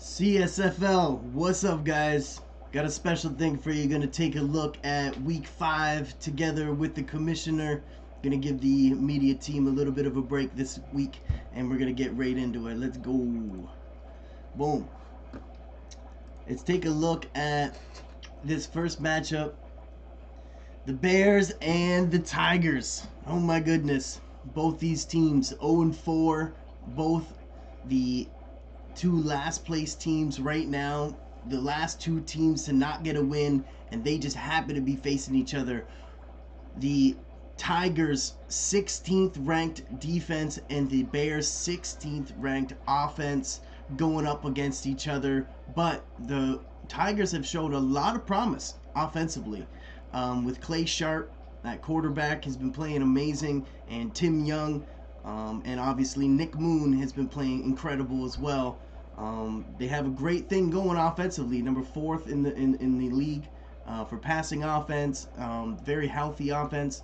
CSFL, what's up, guys? Got a special thing for you. Gonna take a look at week 5 together with the commissioner. Gonna give the media team a little bit of a break this week, and we're gonna get right into it. Let's go. Boom. Let's take a look at this first matchup. The Bears and the Tigers. Oh my goodness. Both these teams 0-4. Both the two last place teams right now. The last two teams to not get a win, and they just happen to be facing each other. The Tigers 16th ranked defense and the Bears 16th ranked offense going up against each other. But the Tigers have showed a lot of promise offensively. With Clay Sharp, that quarterback, has been playing amazing, and Tim Young, and obviously Nick Moon has been playing incredible as well. They have a great thing going offensively, number 4th in the league for passing offense. Very healthy offense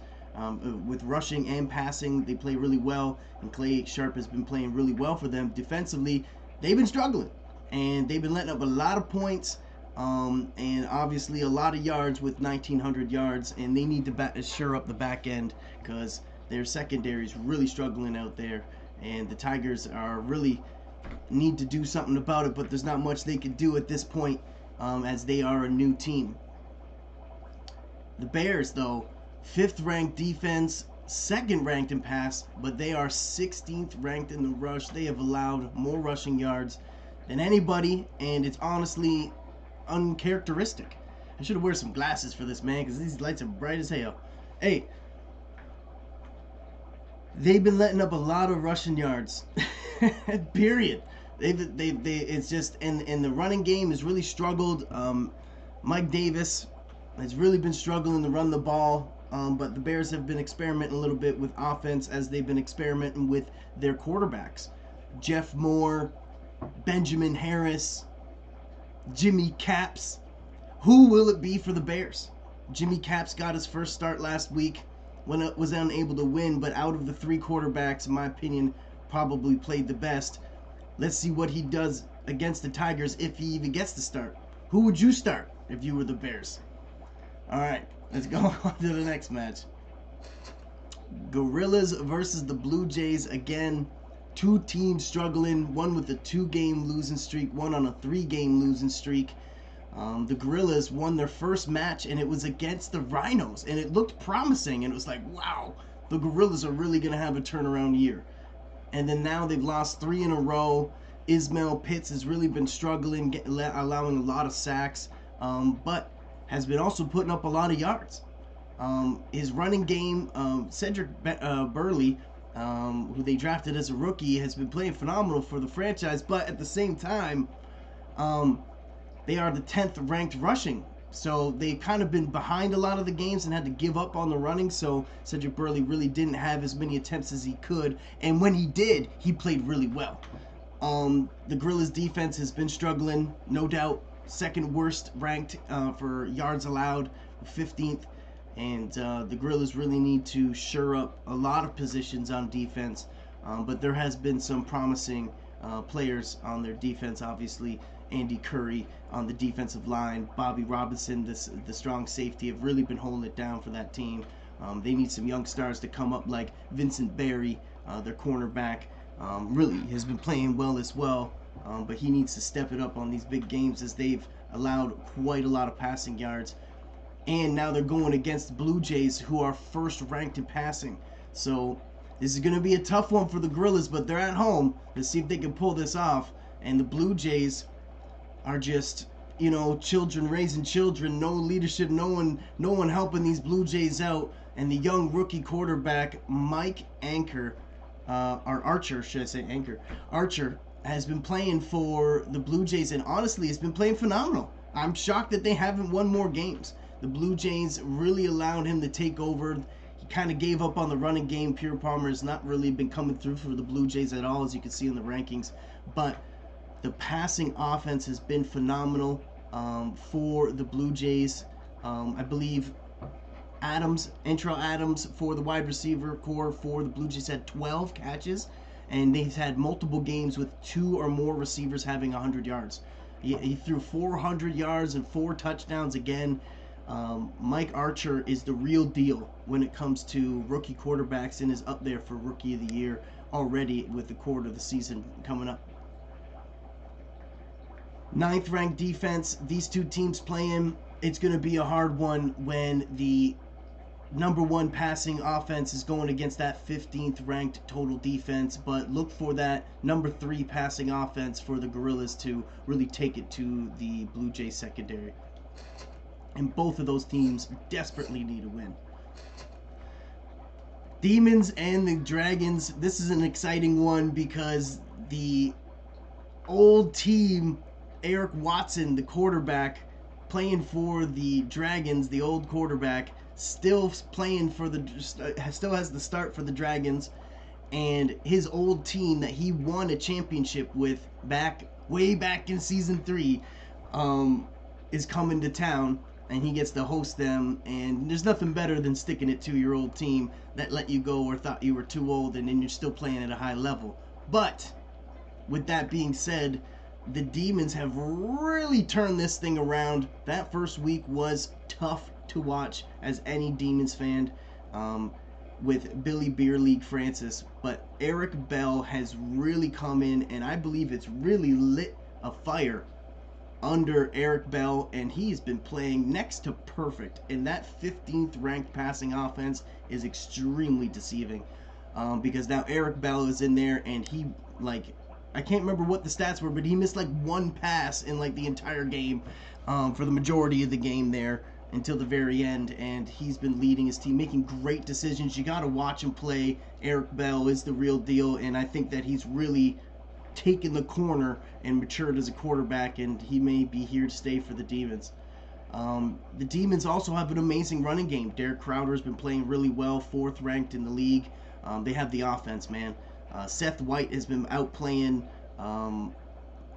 with rushing and passing. They play really well, and Clay Sharp has been playing really well for them. Defensively, they've been struggling, and they've been letting up a lot of points. And obviously a lot of yards with 1,900 yards, and they need to shore up the back end because their secondary is really struggling out there, and the Tigers are really need to do something about it, but there's not much they can do at this point as they are a new team. The Bears, though, 5th ranked defense, 2nd ranked in pass, but they are 16th ranked in the rush. They have allowed more rushing yards than anybody, and it's honestly uncharacteristic. I should have wear some glasses for this, man, because these lights are bright as hell. Hey, they've been letting up a lot of rushing yards. Period. It's just, and the running game has really struggled. Mike Davis has really been struggling to run the ball, but the Bears have been experimenting a little bit with offense as they've been experimenting with their quarterbacks. Jeff Moore, Benjamin Harris, Jimmy Capps. Who will it be for the Bears? Jimmy Capps got his first start last week when it was unable to win, but out of the 3 quarterbacks, in my opinion, probably played the best. Let's see what he does against the Tigers if he even gets to start. Who would you start if you were the Bears? All right, let's go on to the next match. Gorillas versus the Blue Jays. Again, 2 teams struggling, one with a 2-game losing streak, one on a 3-game losing streak. The Gorillas won their first match, and it was against the Rhinos, and it looked promising, and it was like, wow, the Gorillas are really going to have a turnaround year. And then now they've lost 3 in a row. Ismail Pitts has really been struggling, allowing a lot of sacks, but has been also putting up a lot of yards. His running game, Cedric Burley, who they drafted as a rookie, has been playing phenomenal for the franchise, but at the same time, they are the 10th ranked rushing. So they've kind of been behind a lot of the games and had to give up on the running, so Cedric Burley really didn't have as many attempts as he could, and when he did, he played really well. The Gorillas defense has been struggling, no doubt. 2nd worst ranked for yards allowed, 15th. And the Gorillas really need to shore up a lot of positions on defense. But there has been some promising players on their defense, obviously. Andy Curry on the defensive line. Bobby Robinson, the strong safety, have really been holding it down for that team. They need some young stars to come up like Vincent Berry, their cornerback. Really has been playing well as well. But he needs to step it up on these big games as they've allowed quite a lot of passing yards. And now they're going against the Blue Jays, who are 1st ranked in passing. So this is going to be a tough one for the Gorillas, but they're at home. Let's see if they can pull this off. And the Blue Jays are just, children raising children. No leadership, no one helping these Blue Jays out. And the young rookie quarterback, Mike Archer, has been playing for the Blue Jays, and honestly, has been playing phenomenal. I'm shocked that they haven't won more games. The Blue Jays really allowed him to take over. He kind of gave up on the running game. Pierre Palmer has not really been coming through for the Blue Jays at all, as you can see in the rankings. But the passing offense has been phenomenal for the Blue Jays. I believe Adams for the wide receiver core for the Blue Jays had 12 catches, and he's had multiple games with 2 or more receivers having 100 yards. He threw 400 yards and 4 touchdowns again. Mike Archer is the real deal when it comes to rookie quarterbacks and is up there for Rookie of the Year already with the quarter of the season coming up. 9th ranked defense, these two teams playing, it's going to be a hard one when the number 1 passing offense is going against that 15th ranked total defense, but look for that number 3 passing offense for the Gorillas to really take it to the Blue Jays secondary. And both of those teams desperately need a win. Demons and the Dragons, this is an exciting one because the old team, Eric Watson, the quarterback, playing for the Dragons, the old quarterback, still playing for still has the start for the Dragons, and his old team that he won a championship with way back in season 3 is coming to town, and he gets to host them. And there's nothing better than sticking it to your old team that let you go or thought you were too old, and then you're still playing at a high level. But with that being said, the Demons have really turned this thing around. That first week was tough to watch as any Demons fan with Billy Beer League Francis. But Eric Bell has really come in, and I believe it's really lit a fire under Eric Bell, and he's been playing next to perfect. And that 15th ranked passing offense is extremely deceiving because now Eric Bell is in there, and he, I can't remember what the stats were, but he missed 1 pass in the entire game for the majority of the game there until the very end, and he's been leading his team, making great decisions. You got to watch him play. Eric Bell is the real deal, and I think that he's really taken the corner and matured as a quarterback, and he may be here to stay for the Demons. The Demons also have an amazing running game. Derek Crowder has been playing really well, 4th ranked in the league. They have the offense, man. Seth White has been outplaying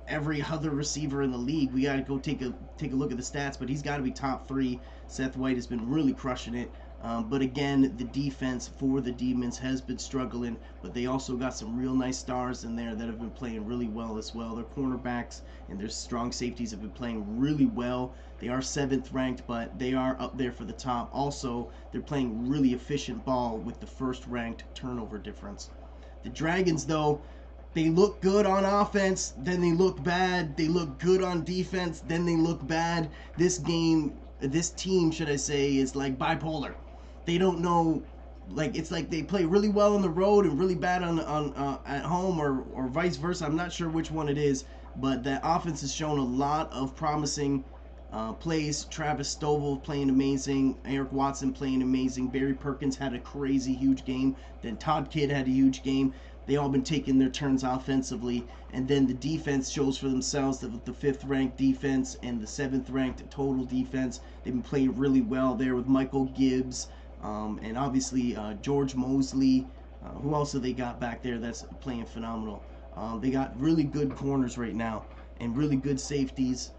every other receiver in the league. We got to go take a look at the stats, but he's got to be top 3. Seth White has been really crushing it. But again, the defense for the Demons has been struggling, but they also got some real nice stars in there that have been playing really well as well. Their cornerbacks and their strong safeties have been playing really well. They are 7th ranked, but they are up there for the top. Also, they're playing really efficient ball with the 1st ranked turnover difference. The Dragons, though, they look good on offense, then they look bad. They look good on defense, then they look bad. This team, should I say, is like bipolar. They don't know, it's like they play really well on the road and really bad on at home, or vice versa. I'm not sure which one it is, but that offense has shown a lot of promising plays. Travis Stovall playing amazing. Eric Watson playing amazing. Barry Perkins had a crazy huge game. Then Todd Kidd had a huge game. They all been taking their turns offensively, and then the defense shows for themselves that with the 5th ranked defense and the 7th ranked total defense, they've been playing really well there with Michael Gibbs and obviously George Mosley. Who else have they got back there that's playing phenomenal? They got really good corners right now and really good safeties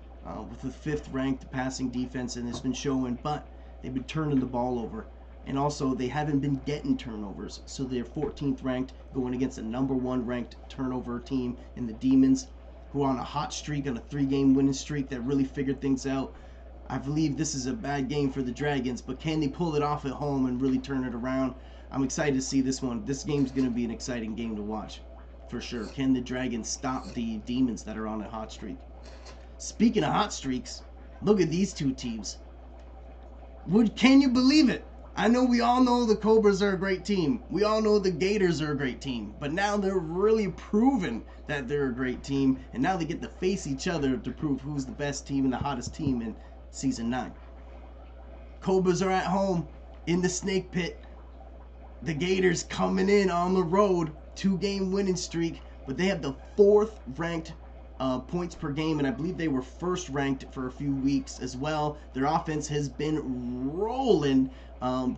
with the 5th ranked passing defense, and it's been showing, but they've been turning the ball over. And also, they haven't been getting turnovers. So they're 14th ranked, going against a number 1 ranked turnover team in the Demons, who are on a hot streak, on a 3-game winning streak that really figured things out. I believe this is a bad game for the Dragons, but can they pull it off at home and really turn it around? I'm excited to see this one. This game's going to be an exciting game to watch, for sure. Can the Dragons stop the Demons that are on a hot streak? Speaking of hot streaks, look at these two teams. Can you believe it? I know we all know the Cobras are a great team. We all know the Gators are a great team. But now they're really proven that they're a great team. And now they get to face each other to prove who's the best team and the hottest team in Season 9. Cobras are at home in the Snake Pit. The Gators coming in on the road. 2-game winning streak. But they have the 4th ranked points per game, and I believe they were 1st ranked for a few weeks as well. Their offense has been rolling.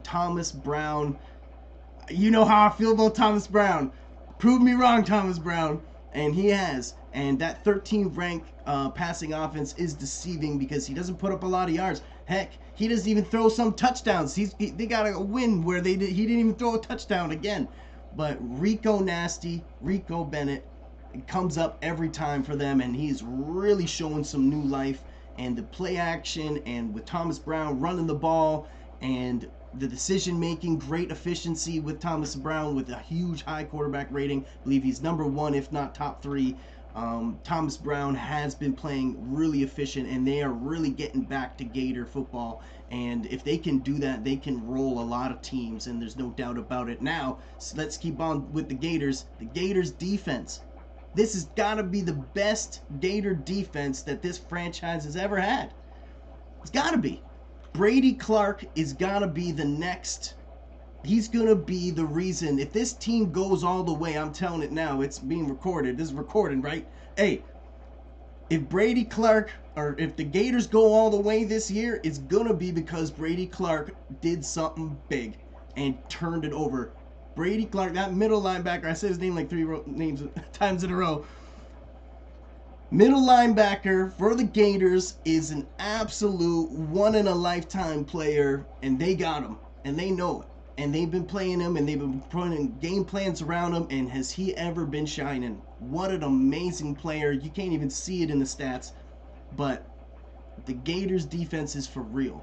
Thomas Brown, you know how I feel about Thomas Brown. Prove me wrong, Thomas Brown. And he has. And that 13th ranked passing offense is deceiving because he doesn't put up a lot of yards. Heck, he doesn't even throw some touchdowns. They got a win where he didn't even throw a touchdown again. But Rico Nasty, Rico Bennett, comes up every time for them, and he's really showing some new life. And the play action, and with Thomas Brown running the ball, and the decision making, great efficiency with Thomas Brown with a huge high quarterback rating. I believe he's number one, if not top three. Thomas Brown has been playing really efficient, and they are really getting back to Gator football. And if they can do that, they can roll a lot of teams, and there's no doubt about it. Now, so let's keep on with the Gators. The Gators defense. This has got to be the best Gator defense that this franchise has ever had. It's got to be. Brady Clark is got to be the next. He's going to be the reason. If this team goes all the way, I'm telling it now, it's being recorded. This is recorded, right? Hey, if Brady Clark, or if the Gators go all the way this year, it's going to be because Brady Clark did something big and turned it over. Brady Clark, that middle linebacker, I said his name like three times in a row. Middle linebacker for the Gators is an absolute one-in-a-lifetime player, and they got him, and they know it. And they've been playing him, and they've been putting game plans around him, and has he ever been shining? What an amazing player. You can't even see it in the stats, but the Gators defense is for real.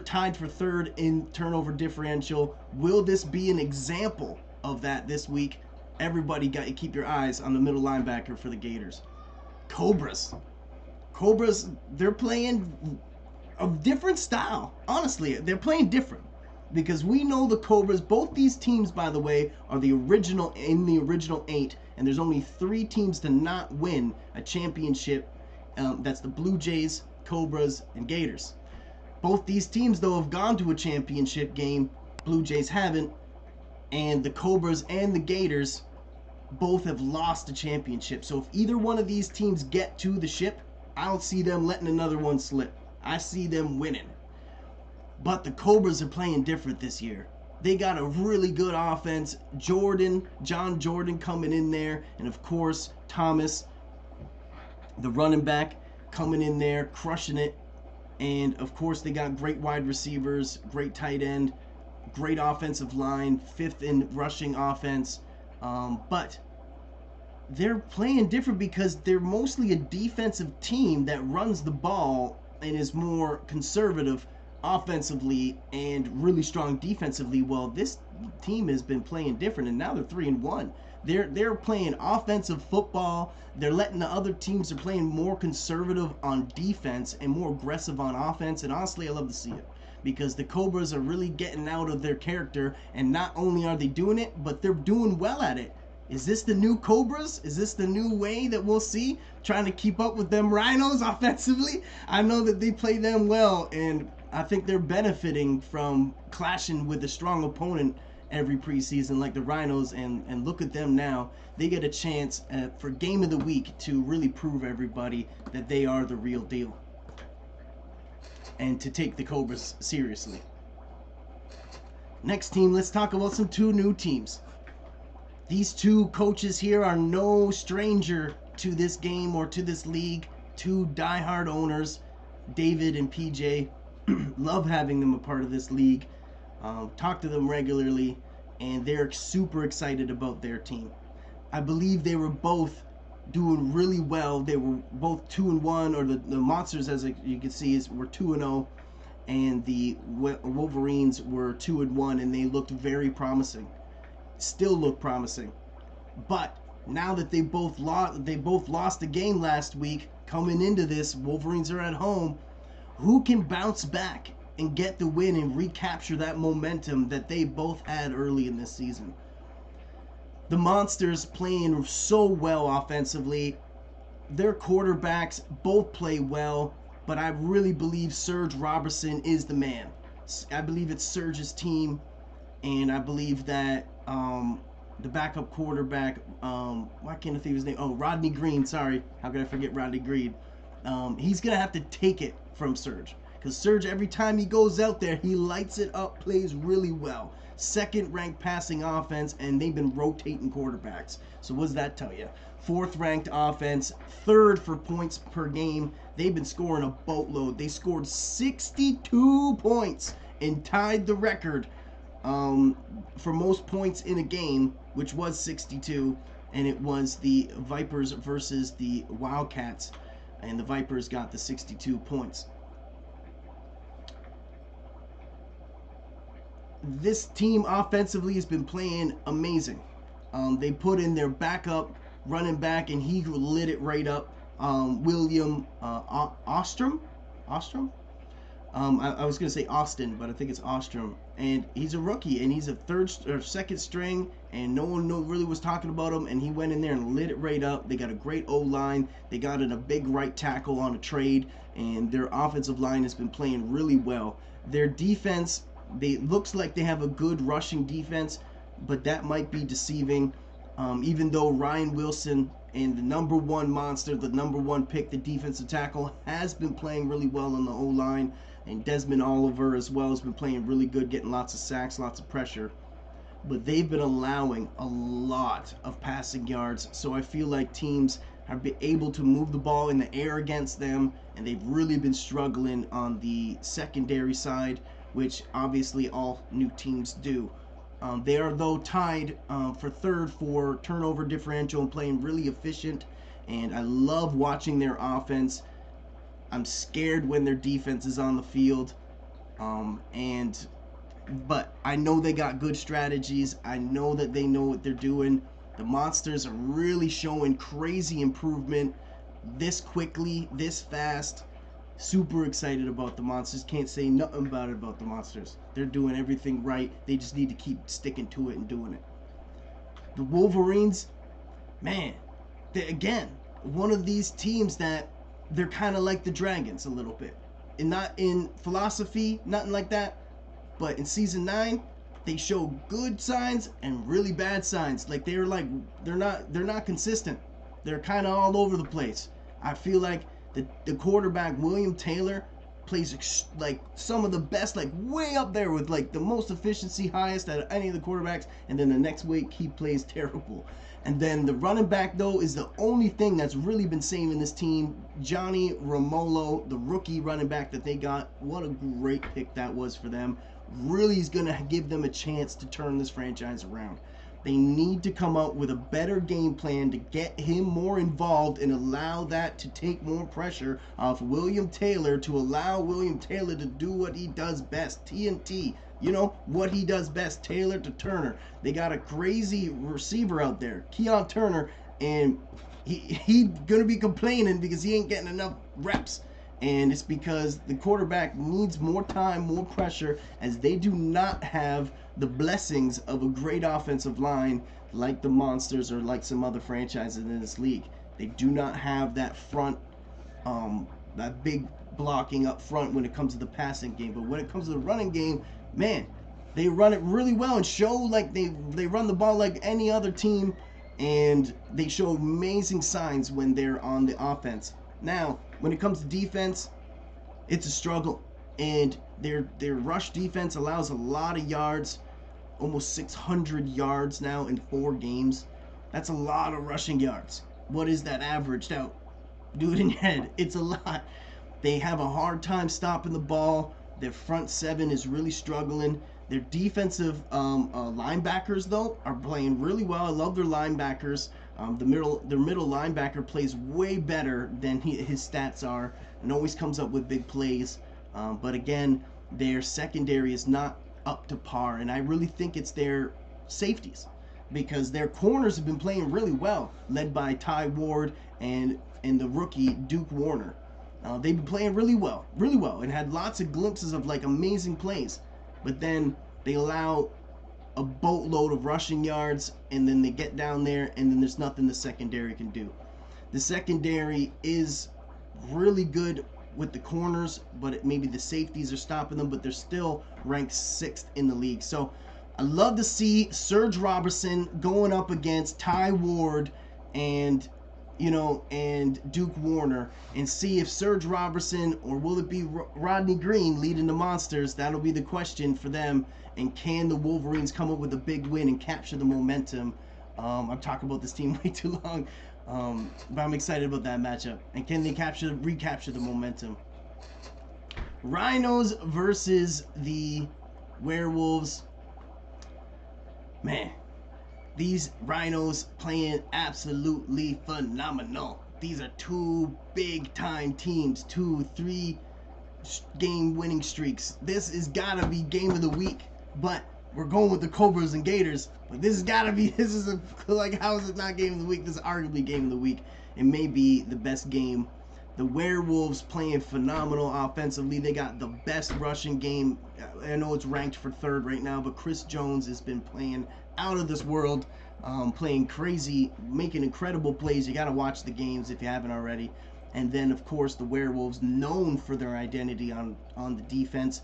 Tied for third in turnover differential. Will this be an example of that this week? Everybody got to keep your eyes on the middle linebacker for the Gators. Cobras, they're playing a different style. Honestly, they're playing different. Because we know the Cobras, both these teams, by the way, are the original 8, and there's only 3 teams to not win a championship. That's the Blue Jays, Cobras, and Gators. Both these teams, though, have gone to a championship game. Blue Jays haven't, and the Cobras and the Gators both have lost a championship. So if either one of these teams get to the ship, I don't see them letting another one slip. I see them winning. But the Cobras are playing different this year. They got a really good offense. John Jordan coming in there. And of course, Thomas, the running back, coming in there, crushing it. And of course, they got great wide receivers, great tight end, great offensive line, 5th in rushing offense. But they're playing different because they're mostly a defensive team that runs the ball and is more conservative offensively and really strong defensively. Well, this team has been playing different, and now they're 3-1. They're playing offensive football. They're letting the other teams are playing more conservative on defense and more aggressive on offense. And honestly, I love to see it because the Cobras are really getting out of their character. And not only are they doing it, but they're doing well at it. Is this the new Cobras? Is this the new way that we'll see? Trying to keep up with them Rhinos offensively? I know that they play them well, and I think they're benefiting from clashing with a strong opponent every preseason like the Rhinos, and look at them now. They get a chance for Game of the Week to really prove everybody that they are the real deal and to take the Cobras seriously. Next team, let's talk about some 2 new teams. These 2 coaches here are no stranger to this game or to this league. 2 diehard owners, David and PJ. Love having them a part of this league. Talk to them regularly, and they're super excited about their team. I believe they were both doing really well. They were both 2-1, or the Monsters, as you can see, were 2-0, and the Wolverines were 2-1, and they looked very promising. Still look promising. But now that they both lost a game last week, coming into this, Wolverines are at home. Who can bounce back and get the win and recapture that momentum that they both had early in this season? The Monsters playing so well offensively. Their quarterbacks both play well, but I really believe Serge Robertson is the man. I believe it's Serge's team, and I believe that the backup quarterback, why can't I think of his name? Oh, Rodney Green, sorry. How could I forget Rodney Green? He's going to have to take it from Serge. Because Serge, every time he goes out there, he lights it up, plays really well. 2nd ranked passing offense, and they've been rotating quarterbacks. So what does that tell you? 4th ranked offense, 3rd for points per game. They've been scoring a boatload. They scored 62 points and tied the record for most points in a game which was 62, and it was the Vipers versus the Wildcats, and the Vipers got the 62 points. This team offensively has been playing amazing. They put in their backup running back, and he lit it right up. William Ostrom. I was going to say Austin, but I think it's Ostrom. And he's a rookie, and he's a third or second string, and no one really was talking about him. And he went in there and lit it right up. They got a great O-line. They got in a big right tackle on a trade, and their offensive line has been playing really well. Their defense, looks like they have a good rushing defense, but that might be deceiving. Even though Ryan Wilson and the number one monster, the number one pick, the defensive tackle, has been playing really well on the O-line, and Desmond Oliver as well has been playing really good, getting lots of sacks, lots of pressure. But they've been allowing a lot of passing yards, so I feel like teams have been able to move the ball in the air against them, and they've really been struggling on the secondary side, which obviously all new teams do. They are, though, tied for third for turnover differential and playing really efficient, and I love watching their offense. I'm scared when their defense is on the field, but I know they got good strategies. I know that they know what they're doing. The Monsters are really showing crazy improvement this quickly, this fast. Super excited about the Monsters. Can't say nothing about the Monsters. They're doing everything right. They just need to keep sticking to it and doing it. The Wolverines, man, again, one of these teams that they're kind of like the Dragons a little bit. And not in philosophy, nothing like that. But in season 9, they show good signs and really bad signs. Like they're not consistent. They're kind of all over the place. I feel like the quarterback William Taylor plays like some of the best, like way up there with like the most efficiency, highest out of any of the quarterbacks, and then the next week he plays terrible. And then the running back, though, is the only thing that's really been saving this team. Johnny Romolo, the rookie running back that they got, what a great pick that was for them. Really is going to give them a chance to turn this franchise around. They need to come up with a better game plan to get him more involved and allow that to take more pressure off William Taylor, to allow William Taylor to do what he does best. TNT. You know, what he does best. Taylor to Turner. They got a crazy receiver out there, Keon Turner, and he going to be complaining because he ain't getting enough reps. And it's because the quarterback needs more time, more pressure, as they do not have the blessings of a great offensive line like the Monsters or like some other franchises in this league. They do not have that front, that big blocking up front when it comes to the passing game. But when it comes to the running game, man, they run it really well and show like they run the ball like any other team, and they show amazing signs when they're on the offense. Now, when it comes to defense, it's a struggle, and their rush defense allows a lot of yards, almost 600 yards now in 4 games. That's a lot of rushing yards. What is that averaged out? Do it in your head. It's a lot. They have a hard time stopping the ball. Their front 7 is really struggling. Their defensive linebackers, though, are playing really well. I love their linebackers. Their middle linebacker plays way better than his stats are, and always comes up with big plays. But again, their secondary is not up to par, and I really think it's their safeties, because their corners have been playing really well, led by Ty Ward and the rookie Duke Warner. They've been playing really well, and had lots of glimpses of like amazing plays. But then they allow a boatload of rushing yards, and then they get down there, and then there's nothing the secondary can do. The secondary is really good with the corners, but maybe the safeties are stopping them, but they're still ranked 6th in the league. So I love to see Serge Robertson going up against Ty Ward and Duke Warner, and see if Serge Robertson, or will it be Rodney Green leading the Monsters? That'll be the question for them. And can the Wolverines come up with a big win and capture the momentum? I'm talking about this team way too long, but I'm excited about that matchup. And can they recapture the momentum? Rhinos versus the Werewolves. Man, These Rhinos playing absolutely phenomenal. These are two big time teams, 2-3 game winning streaks. This is gotta be game of the week, but we're going with the Cobras and Gators. But this has gotta be, this is like, how is it not game of the week? This is arguably game of the week. It may be the best game. The Werewolves playing phenomenal offensively. They got the best rushing game. I know it's ranked for third right now, but Chris Jones has been playing out of this world, playing crazy, making incredible plays. You got to watch the games if you haven't already. And then, of course, the Werewolves, known for their identity on the defense.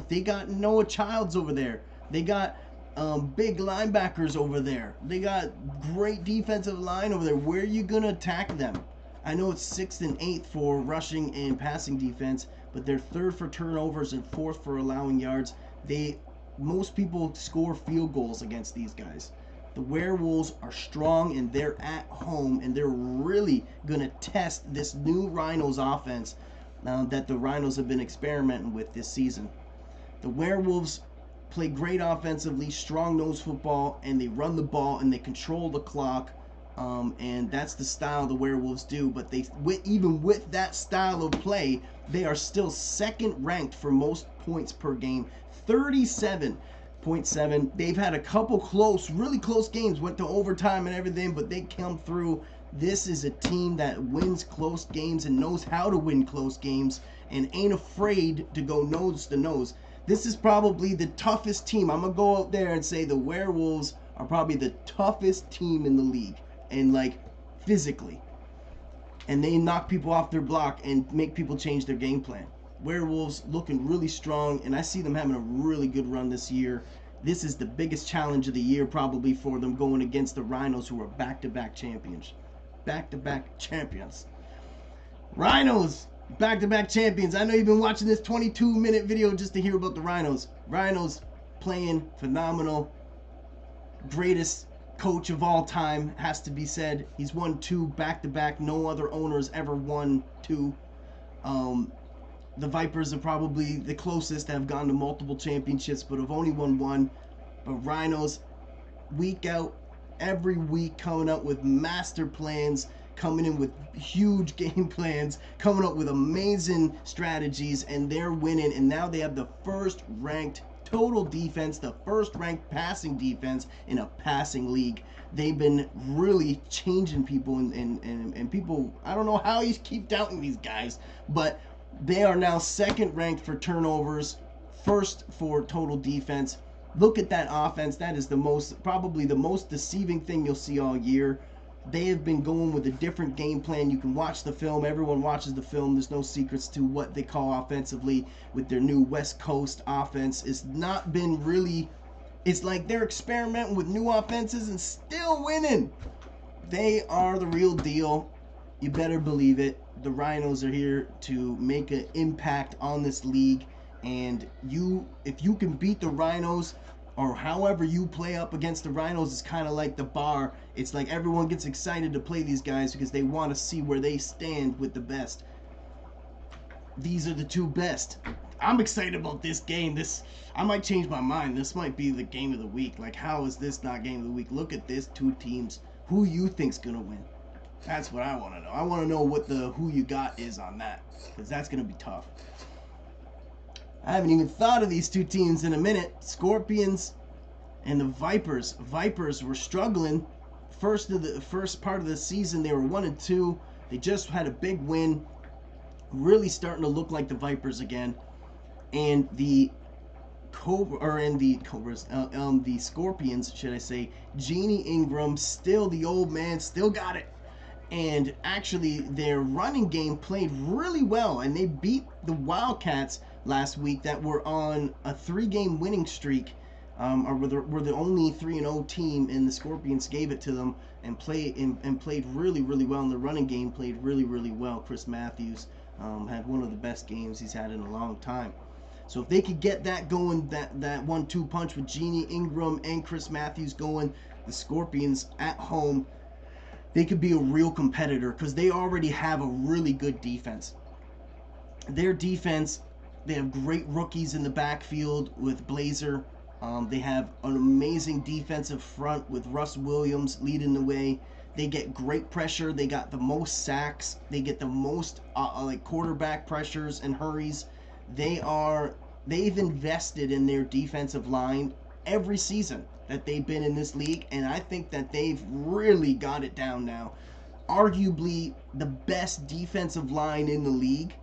They got Noah Childs over there. They got big linebackers over there. They got great defensive line over there. Where are you going to attack them? I know it's 6th and 8th for rushing and passing defense, but they're 3rd for turnovers and 4th for allowing yards. Most people score field goals against these guys. The Werewolves are strong and they're at home, and they're really going to test this new Rhinos offense that the Rhinos have been experimenting with this season. The Werewolves play great offensively, strong nose football, and they run the ball and they control the clock. And that's the style the Werewolves do. But even with that style of play, they are still 2nd ranked for most points per game, 37.7. They've had a couple really close games, went to overtime and everything, but they come through. This is a team that wins close games and knows how to win close games and ain't afraid to go nose to nose. This is probably the toughest team. I'm going to go out there and say the Werewolves are probably the toughest team in the league. And like physically, and they knock people off their block and make people change their game plan. Werewolves looking really strong, and I see them having a really good run this year. This is the biggest challenge of the year probably for them, going against the Rhinos, who are back-to-back champions. Back-to-back champions. Rhinos, back-to-back champions. I know you've been watching this 22-minute video just to hear about the Rhinos. Rhinos playing phenomenal. Greatest coach of all time, has to be said. He's won 2 back-to-back. No other owners ever won 2. The Vipers are probably the closest, have gone to multiple championships, but have only won 1. But Rhinos, week out, every week, coming up with master plans, coming in with huge game plans, coming up with amazing strategies, and they're winning. And now they have the 1st ranked total defense, the 1st ranked passing defense in a passing league. They've been really changing people, and people, I don't know how you keep doubting these guys, but they are now 2nd ranked for turnovers, 1st for total defense. Look at that offense. That is probably the most deceiving thing you'll see all year. They have been going with a different game plan. You can watch the film. Everyone watches the film. There's no secrets to what they call offensively with their new West Coast offense. It's not been really... It's like they're experimenting with new offenses and still winning. They are the real deal. You better believe it. The Rhinos are here to make an impact on this league. And if you can beat the Rhinos, or however you play up against the Rhinos, is kind of like the bar. It's like everyone gets excited to play these guys because they want to see where they stand with the best. These are the 2 best. I'm excited about this game. I might change my mind. This might be the game of the week. Like, how is this not game of the week? Look at this 2 teams. Who you think's gonna win? That's what I want to know. I want to know what the who you got is on that, because that's gonna be tough. I haven't even thought of these 2 teams in a minute. Scorpions and the Vipers. Vipers were struggling. First part of the season, they were 1-2. They just had a big win. Really starting to look like the Vipers again. And the the Scorpions, should I say, Jeannie Ingram, still the old man, still got it. And actually, their running game played really well, and they beat the Wildcats last week that were on a 3-game winning streak, or were the only 3-0 team, and the Scorpions gave it to them and played really, really well. And the running game played really, really well. Chris Matthews had one of the best games he's had in a long time. So if they could get that going, that 1-2 punch with Jeannie Ingram and Chris Matthews going, the Scorpions at home, they could be a real competitor, because they already have a really good defense. Their defense, they have great rookies in the backfield with Blazer They have an amazing defensive front with Russ Williams leading the way. They get great pressure. They got the most sacks. They get the most like quarterback pressures and hurries. They've invested in their defensive line every season that they've been in this league, and I think that they've really got it down now. Arguably the best defensive line in the league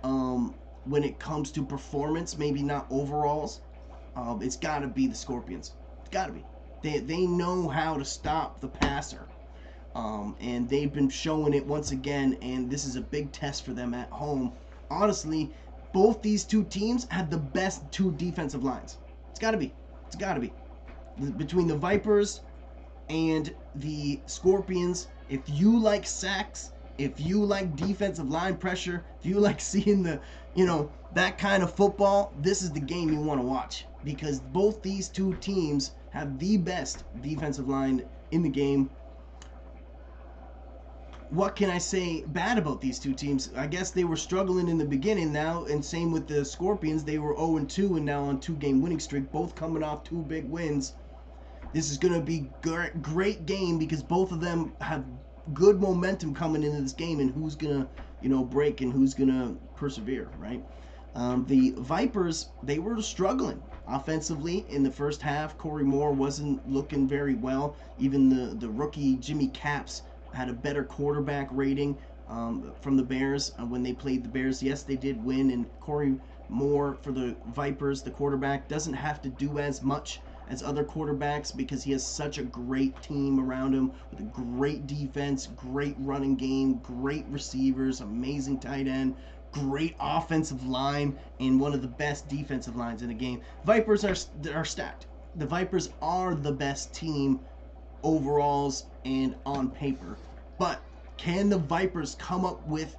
when it comes to performance, maybe not overalls. It's got to be the Scorpions. It's got to be. They know how to stop the passer. And they've been showing it once again, and this is a big test for them at home. Honestly, both these two teams have the best two defensive lines. It's got to be. It's got to be. Between the Vipers and the Scorpions, if you like sacks, if you like defensive line pressure, if you like seeing that kind of football, this is the game you want to watch, because both these two teams have the best defensive line in the game. What can I say bad about these two teams? I guess they were struggling in the beginning now, and same with the Scorpions. They were 0-2 and now on 2-game winning streak, both coming off 2 big wins. This is going to be great game because both of them have good momentum coming into this game, and who's going to, break and who's going to persevere, right? The Vipers, they were struggling offensively in the first half. Corey Moore wasn't looking very well. Even the rookie Jimmy Capps had a better quarterback rating from the Bears when they played the Bears. Yes, they did win, and Corey Moore for the Vipers, the quarterback, doesn't have to do as much as other quarterbacks because he has such a great team around him with a great defense, great running game, great receivers, amazing tight end, great offensive line, and one of the best defensive lines in the game. Vipers are stacked. The Vipers are the best team overalls and on paper, but can the Vipers come up with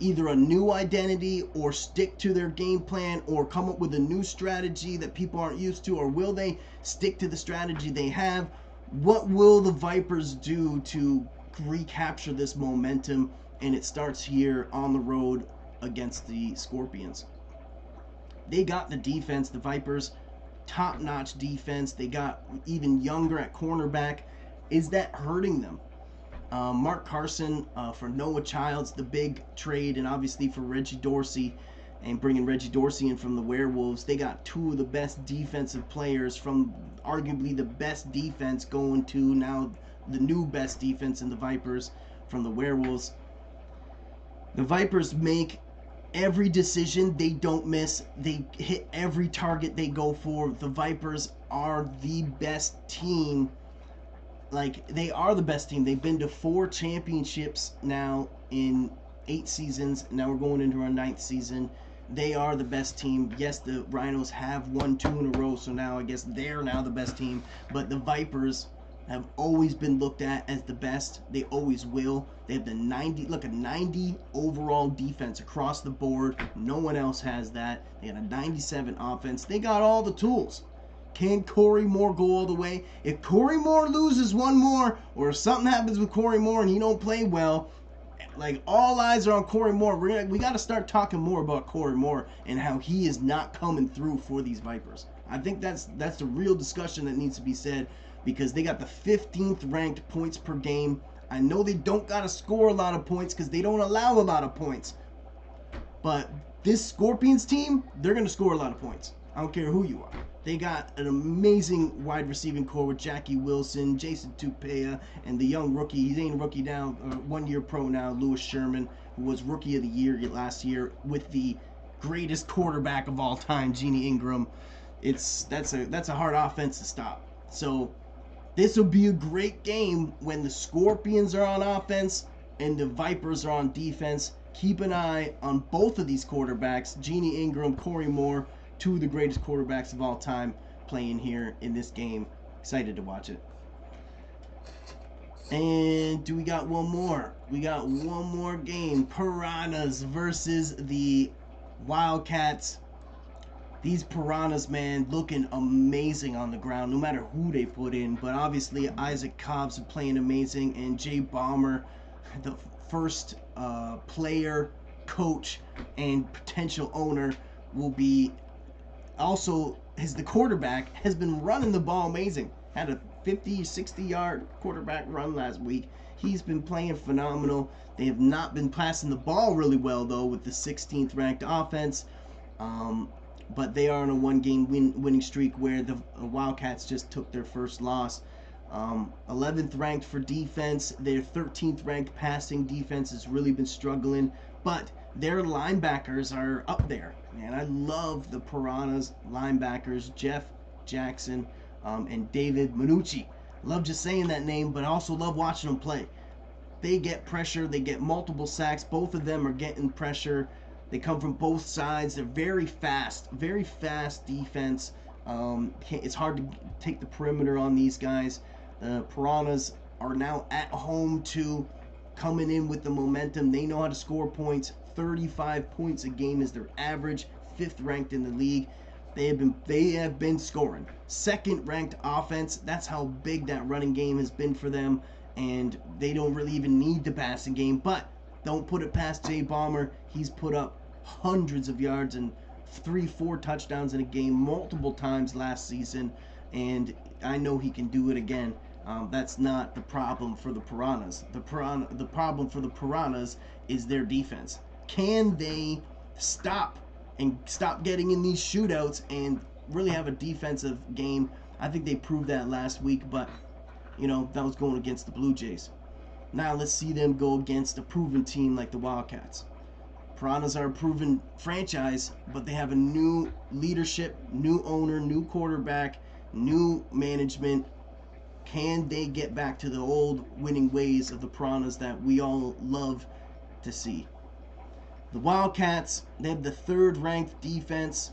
either a new identity or stick to their game plan or come up with a new strategy that people aren't used to, or will they stick to the strategy they have? What will the Vipers do to recapture this momentum? And it starts here on the road against the Scorpions. They got the defense, the Vipers, top-notch defense. They got even younger at cornerback. Is that hurting them? Mark Carson for Noah Childs, the big trade, and obviously for Reggie Dorsey, and bringing Reggie Dorsey in from the Werewolves. They got two of the best defensive players from arguably the best defense going to now the new best defense in the Vipers from the Werewolves. The Vipers make every decision. They don't miss. They hit every target they go for. The Vipers are the best team. Like, they are the best team. They've been to 4 championships now in 8 seasons. Now we're going into our 9th season. They are the best team. Yes, the Rhinos have won 2 in a row, so now I guess they're now the best team. But the Vipers have always been looked at as the best. They always will. They have the 90 overall defense across the board. No one else has that. They got a 97 offense. They got all the tools. Can Corey Moore go all the way? If Corey Moore loses one more, or if something happens with Corey Moore and he don't play well, like, all eyes are on Corey Moore. We got to start talking more about Corey Moore and how he is not coming through for these Vipers. I think that's the real discussion that needs to be said, because they got the 15th ranked points per game. I know they don't got to score a lot of points because they don't allow a lot of points. But this Scorpions team, they're going to score a lot of points. I don't care who you are. They got an amazing wide receiving core with Jackie Wilson, Jason Tupea, and the young rookie. He ain't a rookie now, 1-year pro now, Lewis Sherman, who was Rookie of the Year last year with the greatest quarterback of all time, Jeannie Ingram. That's a hard offense to stop. So this will be a great game when the Scorpions are on offense and the Vipers are on defense. Keep an eye on both of these quarterbacks, Jeannie Ingram, Corey Moore, 2 of the greatest quarterbacks of all time playing here in this game. Excited to watch it. And we got one more? We got one more game. Piranhas versus the Wildcats. These Piranhas, man, looking amazing on the ground, no matter who they put in. But obviously, Isaac Cobb's playing amazing, and Jay Ballmer, the first player, coach, and potential owner, will be also the quarterback has been running the ball amazing. Had a 50, 60-yard quarterback run last week. He's been playing phenomenal. They have not been passing the ball really well, though, with the 16th ranked offense. But they are on a one-game winning streak where the Wildcats just took their first loss. 11th ranked for defense. Their 13th ranked passing defense has really been struggling, but their linebackers are up there. And I love the Piranhas linebackers, Jeff Jackson and David Minucci. Love just saying that name, but I also love watching them play. They get pressure. They get multiple sacks. Both of them are getting pressure. They come from both sides. They're very fast defense. It's hard to take the perimeter on these guys. The Piranhas are now at home too, coming in with the momentum. They know how to score points. 35 points a game is their average. 5th ranked in the league. They have been scoring. 2nd ranked offense. That's how big that running game has been for them. And they don't really even need the passing game. But don't put it past Jay Bomber. He's put up hundreds of yards and 3-4 touchdowns in a game multiple times last season. And I know he can do it again. That's not the problem for the Piranhas. The problem for the Piranhas is their defense. Can they stop getting in these shootouts and really have a defensive game? I think they proved that last week, but that was going against the Blue Jays. Now let's see them go against a proven team like the Wildcats. Piranhas are a proven franchise, but they have a new leadership, new owner, new quarterback, new management. Can they get back to the old winning ways of the Piranhas that we all love to see? The Wildcats, they have the 3rd ranked defense,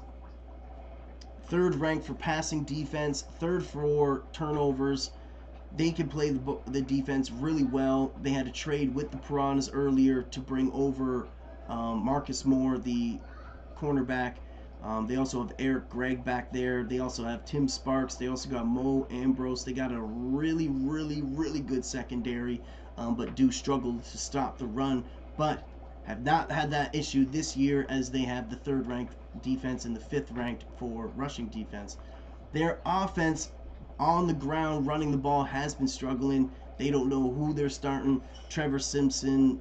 3rd ranked for passing defense, 3rd for turnovers. They can play the defense really well. They had a trade with the Piranhas earlier to bring over Marcus Moore, the cornerback. They also have Eric Gregg back there. They also have Tim Sparks. They also got Mo Ambrose. They got a really, really, really good secondary, but do struggle to stop the run. But have not had that issue this year, as they have the 3rd ranked defense and the 5th ranked for rushing defense. Their offense on the ground running the ball has been struggling. They don't know who they're starting. Trevor Simpson,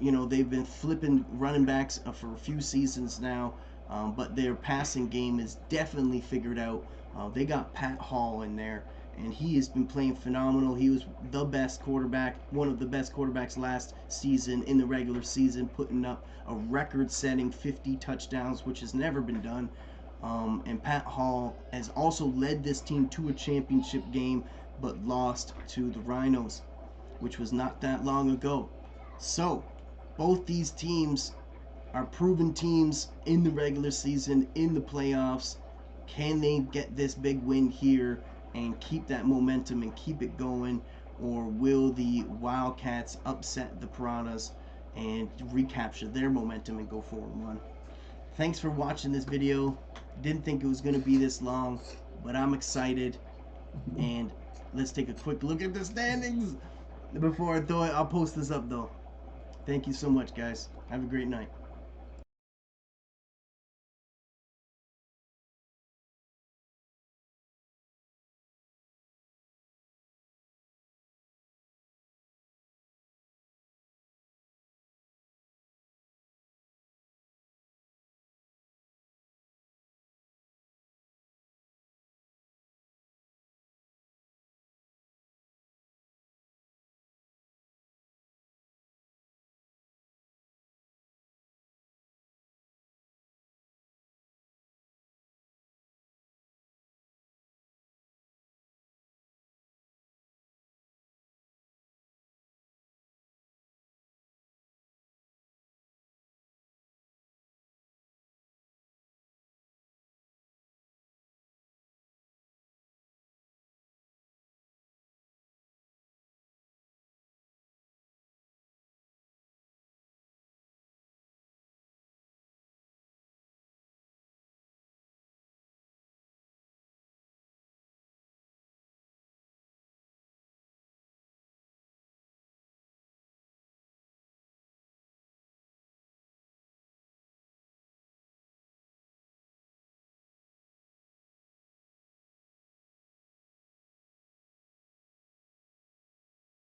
they've been flipping running backs for a few seasons now, but their passing game is definitely figured out. They got Pat Hall in there, and he has been playing phenomenal. He was the best quarterback, one of the best quarterbacks last season in the regular season, putting up a record-setting 50 touchdowns, which has never been done. And Pat Hall has also led this team to a championship game, but lost to the Rhinos, which was not that long ago. So both these teams are proven teams in the regular season, in the playoffs. Can they get this big win here and keep that momentum and keep it going? Or will the Wildcats upset the Piranhas and recapture their momentum and go 4-1? Thanks for watching this video. Didn't think it was going to be this long, but I'm excited. And let's take a quick look at the standings before I throw it. I'll post this up though. Thank you so much, guys. Have a great night.